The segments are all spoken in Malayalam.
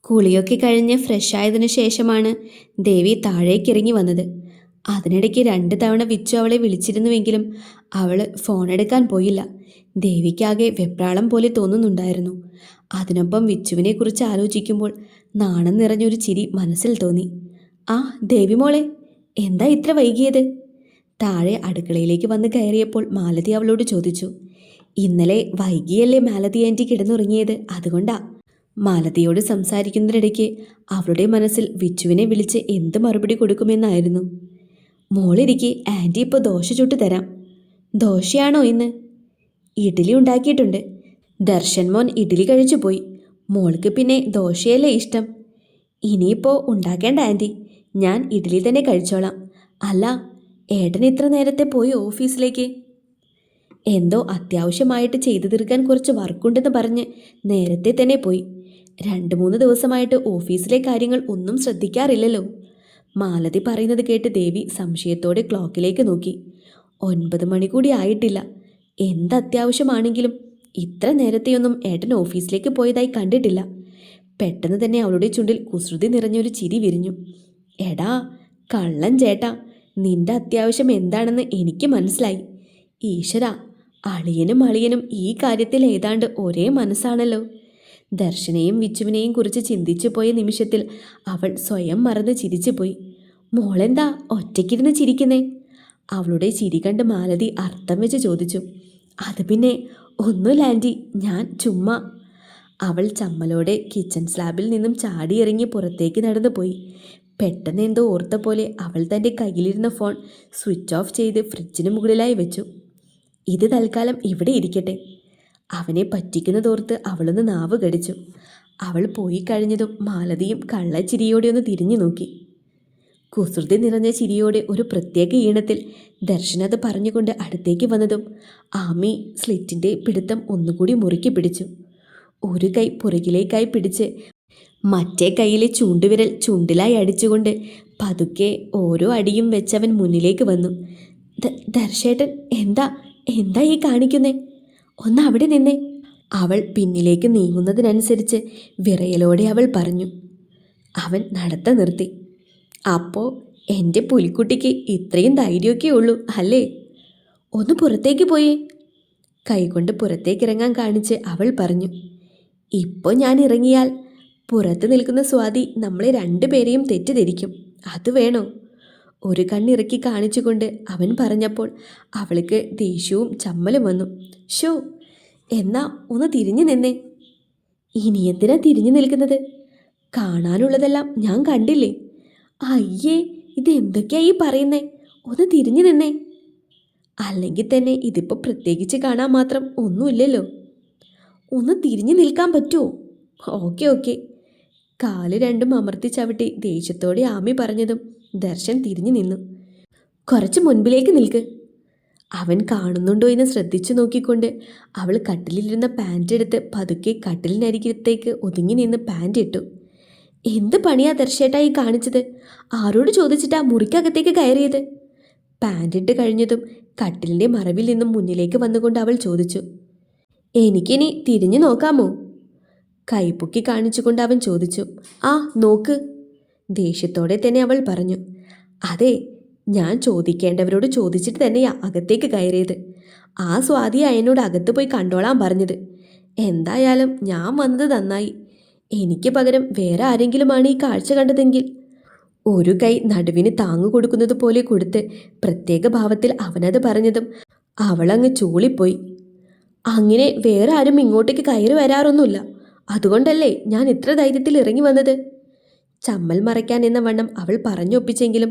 കുളിയൊക്കെ കഴിഞ്ഞ് ഫ്രഷായതിനു ശേഷമാണ് ദേവി താഴേക്കിറങ്ങി വന്നത്. അതിനിടയ്ക്ക് 2 തവണ വിച്ചു അവളെ വിളിച്ചിരുന്നുവെങ്കിലും അവൾ ഫോണെടുക്കാൻ പോയില്ല. ദേവിക്കാകെ വെപ്രാളം പോലെ തോന്നുന്നുണ്ടായിരുന്നു. അതിനൊപ്പം വിച്ചുവിനെക്കുറിച്ച് ആലോചിക്കുമ്പോൾ നാണം നിറഞ്ഞൊരു ചിരി മനസ്സിൽ തോന്നി. ആ ദേവി മോളെ, എന്താ ഇത്ര വൈകിയത്? താഴെ അടുക്കളയിലേക്ക് വന്ന് കയറിയപ്പോൾ മാലതി അവളോട് ചോദിച്ചു. ഇന്നലെ വൈകിയല്ലേ മാലതി ആൻറ്റി കിടന്നുറങ്ങിയത്, അതുകൊണ്ടാ. മാലതിയോട് സംസാരിക്കുന്നതിനിടയ്ക്ക് അവളുടെ മനസ്സിൽ വിച്ചുവിനെ വിളിച്ച് എന്ത് മറുപടി കൊടുക്കുമെന്നായിരുന്നു. മോളിരിക്കെ, ആൻറ്റി ഇപ്പോൾ ദോശ ചുട്ടു തരാം. ദോശയാണോ ഇന്ന്? ഇഡ്ഡലി ഉണ്ടാക്കിയിട്ടുണ്ട്. ദർശൻ മോൻ ഇഡ്ഡലി കഴിച്ചു പോയി. മോൾക്ക് പിന്നെ ദോശയല്ലേ ഇഷ്ടം. ഇനിയിപ്പോൾ ഉണ്ടാക്കേണ്ട ആൻറ്റി, ഞാൻ ഇഡ്ഡലി തന്നെ കഴിച്ചോളാം. അല്ല, ഏട്ടൻ ഇത്ര നേരത്തെ പോയി ഓഫീസിലേക്ക്? എന്തോ അത്യാവശ്യമായിട്ട് ചെയ്തു തീർക്കാൻ കുറച്ച് വർക്കുണ്ടെന്ന് പറഞ്ഞ് നേരത്തെ തന്നെ പോയി. 2-3 ദിവസമായിട്ട് ഓഫീസിലെ കാര്യങ്ങൾ ഒന്നും ശ്രദ്ധിക്കാറില്ലല്ലോ. മാലതി പറയുന്നത് കേട്ട് ദേവി സംശയത്തോടെ ക്ലോക്കിലേക്ക് നോക്കി. 9 മണി കൂടി ആയിട്ടില്ല. എന്തത്യാവശ്യമാണെങ്കിലും ഇത്ര നേരത്തെയൊന്നും ഏട്ടൻ ഓഫീസിലേക്ക് പോയതായി കണ്ടിട്ടില്ല. പെട്ടെന്ന് തന്നെ അവളുടെ ചുണ്ടിൽ കുസൃതി നിറഞ്ഞൊരു ചിരി വിരിഞ്ഞു. എടാ കള്ളൻ ചേട്ടാ, നിന്റെ അത്യാവശ്യം എന്താണെന്ന് എനിക്ക് മനസ്സിലായി. ഈശ്വര, അളിയനും ഈ കാര്യത്തിൽ ഏതാണ്ട് ഒരേ മനസ്സാണല്ലോ. ദർശനെയും വിച്ചുവിനെയും കുറിച്ച് ചിന്തിച്ചു പോയ നിമിഷത്തിൽ അവൾ സ്വയം മറന്ന് ചിരിച്ചുപോയി. മോളെന്താ ഒറ്റയ്ക്കിരുന്ന് ചിരിക്കുന്നേ? അവളുടെ ചിരി കണ്ട് മാലതി അർത്ഥം വെച്ച് ചോദിച്ചു. അത് പിന്നെ ഒന്നുമില്ല ആൻറ്റി, ഞാൻ ചുമ്മാ. അവൾ ചമ്മലോടെ കിച്ചൺ സ്ലാബിൽ നിന്നും ചാടിയിറങ്ങി പുറത്തേക്ക് നടന്നു പോയി. പെട്ടെന്ന് എന്തോ ഓർത്ത പോലെ അവൾ തൻ്റെ കയ്യിലിരുന്ന ഫോൺ സ്വിച്ച് ഓഫ് ചെയ്ത് ഫ്രിഡ്ജിന് മുകളിലായി വെച്ചു. ഇത് തൽക്കാലം ഇവിടെ ഇരിക്കട്ടെ. അവനെ പറ്റിക്കുന്നതോർത്ത് അവളൊന്ന് നാവ് കടിച്ചു. അവൾ പോയി കഴിഞ്ഞതും മാലതിയും കള്ളച്ചിരിയോടെ ഒന്ന് തിരിഞ്ഞു നോക്കി. കുസൃതി നിറഞ്ഞ ചിരിയോടെ ഒരു പ്രത്യേക ഈണത്തിൽ ദർശനത് പറഞ്ഞുകൊണ്ട് അടുത്തേക്ക് വന്നതും ആമി സ്ലിറ്റിൻ്റെ പിടുത്തം ഒന്നുകൂടി മുറുക്കി പിടിച്ചു. ഒരു കൈ പുറകിലേക്കായി പിടിച്ച് മറ്റേ കൈയിലെ ചൂണ്ടുവിരൽ ചുണ്ടിലായി അടിച്ചുകൊണ്ട് പതുക്കെ ഓരോ അടിയും വെച്ചവൻ മുന്നിലേക്ക് വന്നു. ദർശേട്ടൻ, എന്താ ഈ കാണിക്കുന്നേ? ഒന്ന് അവിടെ നിന്നേ. അവൾ പിന്നിലേക്ക് നീങ്ങുന്നതിനനുസരിച്ച് വിറയലോടെ അവൾ പറഞ്ഞു. അവൻ നടത്ത നിർത്തി. അപ്പോൾ എൻ്റെ പുലിക്കുട്ടിക്ക് ഇത്രയും ധൈര്യമൊക്കെ ഉള്ളൂ അല്ലേ? ഒന്ന് പുറത്തേക്ക് പോയേ. കൈകൊണ്ട് പുറത്തേക്കിറങ്ങാൻ കാണിച്ച് അവൾ പറഞ്ഞു. ഇപ്പോൾ ഞാൻ ഇറങ്ങിയാൽ പുറത്ത് നിൽക്കുന്ന സ്വാതി നമ്മളെ 2 പേരെയും തെറ്റിദ്ധരിക്കും. അത് വേണോ? ഒരു കണ്ണിറക്കി കാണിച്ചുകൊണ്ട് അവൻ പറഞ്ഞപ്പോൾ അവൾക്ക് ദേഷ്യവും ചമ്മലും വന്നു. ഷോ, എന്നാ ഒന്ന് തിരിഞ്ഞു നിന്നേ. ഇനി എന്തിനാ തിരിഞ്ഞു നിൽക്കുന്നത്? കാണാനുള്ളതെല്ലാം ഞാൻ കണ്ടില്ലേ. അയ്യേ, ഇതെന്തൊക്കെയാ ഈ പറയുന്നേ? ഒന്ന് തിരിഞ്ഞു നിന്നേ. അല്ലെങ്കിൽ തന്നെ ഇതിപ്പോൾ പ്രത്യേകിച്ച് കാണാൻ മാത്രം ഒന്നുമില്ലല്ലോ. ഒന്ന് തിരിഞ്ഞു നിൽക്കാൻ പറ്റുമോ? ഓക്കെ. കാല് 2ഉം അമർത്തി ചവിട്ടി ദേഷ്യത്തോടെ ആമി പറഞ്ഞതും ദർശൻ തിരിഞ്ഞു നിന്നു. കുറച്ച് മുൻപിലേക്ക് നിൽക്ക്. അവൻ കാണുന്നുണ്ടോ എന്ന് ശ്രദ്ധിച്ചു നോക്കിക്കൊണ്ട് അവൾ കട്ടിലിരുന്ന പാൻറ് എടുത്ത് പതുക്കെ കട്ടിലിനരികത്തേക്ക് ഒതുങ്ങി നിന്ന് പാൻറ് ഇട്ടു. എന്ത് പണിയാ ദർശേട്ടാ ഈ കാണിച്ചത്? ആരോട് ചോദിച്ചിട്ടാ മുറിക്കകത്തേക്ക് കയറിയത്? പാൻറ് ഇട്ട് കഴിഞ്ഞതും കട്ടിലിൻ്റെ മറവിൽ നിന്നും മുന്നിലേക്ക് വന്നുകൊണ്ട് അവൾ ചോദിച്ചു. എനിക്കിനി തിരിഞ്ഞു നോക്കാമോ? കൈപ്പൊക്കി കാണിച്ചുകൊണ്ട് അവൻ ചോദിച്ചു. ആ നോക്ക്. ദേഷ്യത്തോടെ തന്നെ അവൾ പറഞ്ഞു. അതെ, ഞാൻ ചോദിക്കേണ്ടവരോട് ചോദിച്ചിട്ട് തന്നെയാ അകത്തേക്ക് കയറിയത്. ആ സ്വാതിയാ എന്നോട് അകത്ത് പോയി കണ്ടോളാൻ പറഞ്ഞത്. എന്തായാലും ഞാൻ വന്നത് നന്നായി. എനിക്ക് പകരം വേറെ ആരെങ്കിലുമാണ് ഈ കാഴ്ച കണ്ടതെങ്കിൽ. ഒരു കൈ നടുവിന് താങ്ങു കൊടുക്കുന്നത് പോലെ കൊടുത്ത് പ്രത്യേക ഭാവത്തിൽ അവനത് പറഞ്ഞതും അവളങ്ങ് ചൂളിപ്പോയി. അങ്ങനെ വേറെ ആരും ഇങ്ങോട്ടേക്ക് കയറി വരാറൊന്നുമില്ല. അതുകൊണ്ടല്ലേ ഞാൻ ഇത്ര ധൈര്യത്തിൽ ഇറങ്ങി വന്നത്. ചമ്മൽ മറയ്ക്കാൻ എന്ന വണ്ണം അവൾ പറഞ്ഞൊപ്പിച്ചെങ്കിലും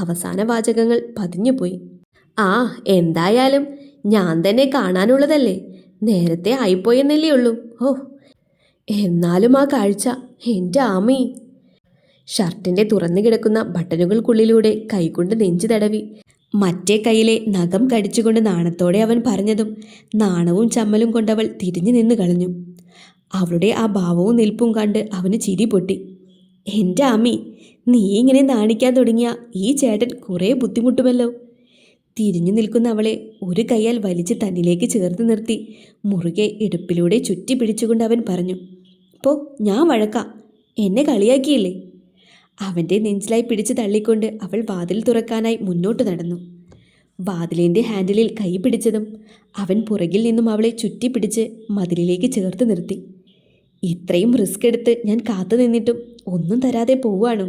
അവസാന വാചകങ്ങൾ പതിഞ്ഞുപോയി. ആ, എന്തായാലും ഞാൻ തന്നെ കാണാനുള്ളതല്ലേ, നേരത്തെ ആയിപ്പോയെന്നല്ലേ ഉള്ളൂ. ഓ, എന്നാലും ആ കാഴ്ച എൻ്റെ ആമി. ഷർട്ടിൻ്റെ തുറന്നു കിടക്കുന്ന ബട്ടണുകൾക്കുള്ളിലൂടെ കൈകൊണ്ട് നെഞ്ചു തടവി മറ്റേ കൈയിലെ നഖം കടിച്ചുകൊണ്ട് നാണത്തോടെ അവൻ പറഞ്ഞതും നാണവും ചമ്മലും കൊണ്ടവൾ തിരിഞ്ഞു നിന്ന് കളഞ്ഞു. അവളുടെ ആ ഭാവവും നിൽപ്പും കണ്ട് അവന് ചിരി പൊട്ടി. എൻ്റെ ആമി, നീ ഇങ്ങനെ നാണിക്കാൻ തുടങ്ങിയ ഈ ചേട്ടൻ കുറേ ബുദ്ധിമുട്ടുമല്ലോ. തിരിഞ്ഞു നിൽക്കുന്ന അവളെ ഒരു കൈയാൽ വലിച്ച് തന്നിലേക്ക് ചേർത്ത് നിർത്തി മുറുകെ ഇടുപ്പിലൂടെ ചുറ്റി പിടിച്ചുകൊണ്ട് അവൻ പറഞ്ഞു. പോ, ഞാൻ വഴക്കാം. എന്നെ കളിയാക്കിയില്ലേ? അവൻ്റെ നെഞ്ചിലായി പിടിച്ച് തള്ളിക്കൊണ്ട് അവൾ വാതിൽ തുറക്കാനായി മുന്നോട്ട് നടന്നു. വാതിലിൻ്റെ ഹാൻഡിലിൽ കൈ പിടിച്ചതും അവൻ പുറകിൽ നിന്നും അവളെ ചുറ്റിപ്പിടിച്ച് മതിലിലേക്ക് ചേർത്ത് നിർത്തി. ഇത്രയും റിസ്ക് എടുത്ത് ഞാൻ കാത്തു നിന്നിട്ടും ഒന്നും തരാതെ പോവാണോ?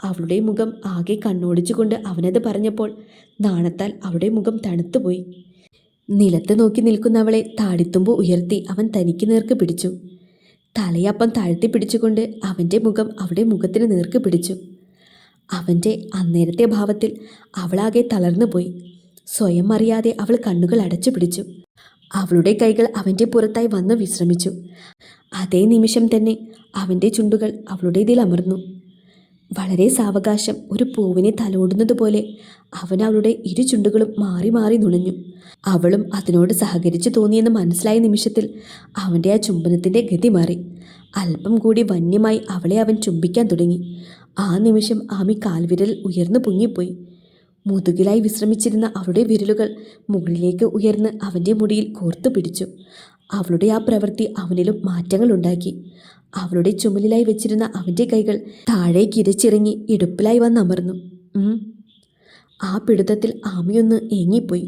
അവളുടെ മുഖം ആകെ കണ്ണോടിച്ചുകൊണ്ട് അവനത് പറഞ്ഞപ്പോൾ നാണത്താൽ അവളുടെ മുഖം തണുത്തുപോയി. നിലത്ത് നോക്കി നിൽക്കുന്നവളെ താടിത്തുമ്പ് ഉയർത്തി അവൻ തനിക്ക് നേർക്ക് പിടിച്ചു. തലയപ്പം താഴ്ത്തി പിടിച്ചുകൊണ്ട് അവൻ്റെ മുഖം അവളുടെ മുഖത്തിന് നേർക്ക് പിടിച്ചു. അവൻ്റെ അന്നേരത്തെ ഭാവത്തിൽ അവളാകെ തളർന്നുപോയി. സ്വയം അറിയാതെ അവൾ കണ്ണുകൾ അടച്ചു പിടിച്ചു. അവളുടെ കൈകൾ അവൻ്റെ പുറത്തായി വന്ന് വിശ്രമിച്ചു. അതേ നിമിഷം തന്നെ അവൻ്റെ ചുണ്ടുകൾ അവളുടേതിൽ അമർന്നു. വളരെ സാവകാശം ഒരു പൂവിനെ തലോടുന്നത് പോലെ അവൻ അവളുടെ ഇരു ചുണ്ടുകളും മാറി മാറി നുണഞ്ഞു. അവളും അതിനോട് സഹകരിച്ചു തോന്നിയെന്ന് മനസ്സിലായ നിമിഷത്തിൽ അവൻ്റെ ആ ചുംബനത്തിൻ്റെ ഗതി മാറി. അല്പം കൂടി വന്യമായി അവളെ അവൻ ചുംബിക്കാൻ തുടങ്ങി. ആ നിമിഷം ആമി കാൽവിരൽ ഉയർന്നു പൊങ്ങിപ്പോയി. മുതുകിലായി വിശ്രമിച്ചിരുന്ന അവളുടെ വിരലുകൾ മുകളിലേക്ക് ഉയർന്ന് അവൻ്റെ മുടിയിൽ കോർത്തു പിടിച്ചു. അവളുടെ ആ പ്രവൃത്തി അവനിലും മാറ്റങ്ങൾ ഉണ്ടാക്കി. അവളുടെ ചുമലിലായി വെച്ചിരുന്ന അവൻ്റെ കൈകൾ താഴേക്ക് ഇരച്ചിറങ്ങി ഇടുപ്പിലായി വന്നമർന്നു. ആ പിടുത്തത്തിൽ ആമിയൊന്ന് ഏങ്ങിപ്പോയി.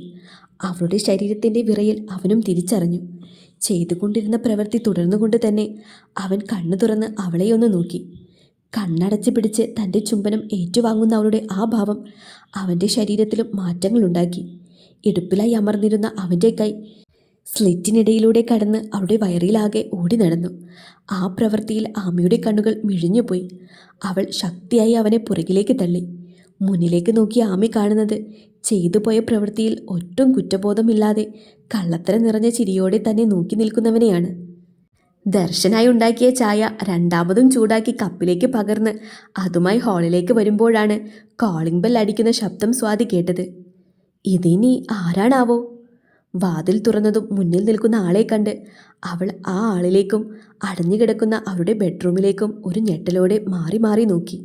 അവളുടെ ശരീരത്തിൻ്റെ വിറയിൽ അവനും തിരിച്ചറിഞ്ഞു. ചെയ്തുകൊണ്ടിരുന്ന പ്രവൃത്തി തുടർന്നുകൊണ്ട് തന്നെ അവൻ കണ്ണു തുറന്ന് അവളെയൊന്ന് നോക്കി. കണ്ണടച്ച് പിടിച്ച് തൻ്റെ ചുംബനം ഏറ്റുവാങ്ങുന്ന അവളുടെ ആ ഭാവം അവൻ്റെ ശരീരത്തിലും മാറ്റങ്ങളുണ്ടാക്കി. ഇടുപ്പിലായി അമർന്നിരുന്ന അവൻ്റെ കൈ സ്ലിറ്റിനിടയിലൂടെ കടന്ന് അവളുടെ വയറിലാകെ ഓടി നടന്നു. ആ പ്രവൃത്തിയിൽ ആമിയുടെ കണ്ണുകൾ മിഴിഞ്ഞുപോയി. അവൾ ശക്തിയായി അവനെ പുറകിലേക്ക് തള്ളി. മുന്നിലേക്ക് നോക്കി ആമി കാണുന്നത് ചെയ്തു പോയ പ്രവൃത്തിയിൽ ഒട്ടും കുറ്റബോധമില്ലാതെ കള്ളത്തരം നിറഞ്ഞ ചിരിയോടെ തന്നെ നോക്കി നിൽക്കുന്നവനെയാണ്. ദർശനായി ഉണ്ടാക്കിയ ചായ രണ്ടാമതും ചൂടാക്കി കപ്പിലേക്ക് പകർന്ന് അതുമായി ഹാളിലേക്ക് വരുമ്പോഴാണ് കോളിംഗ് ബെൽ അടിക്കുന്ന ശബ്ദം സ്വാതി കേട്ടത്. ഇതിനി ആരാണാവോ? വാതിൽ തുറന്നതും മുന്നിൽ നിൽക്കുന്ന ആളെ കണ്ട് അവൾ ആ ആളിലേക്കും അടഞ്ഞുകിടക്കുന്ന അവളുടെ ബെഡ്റൂമിലേക്കും ഒരു ഞെട്ടലോടെ മാറി മാറി നോക്കി.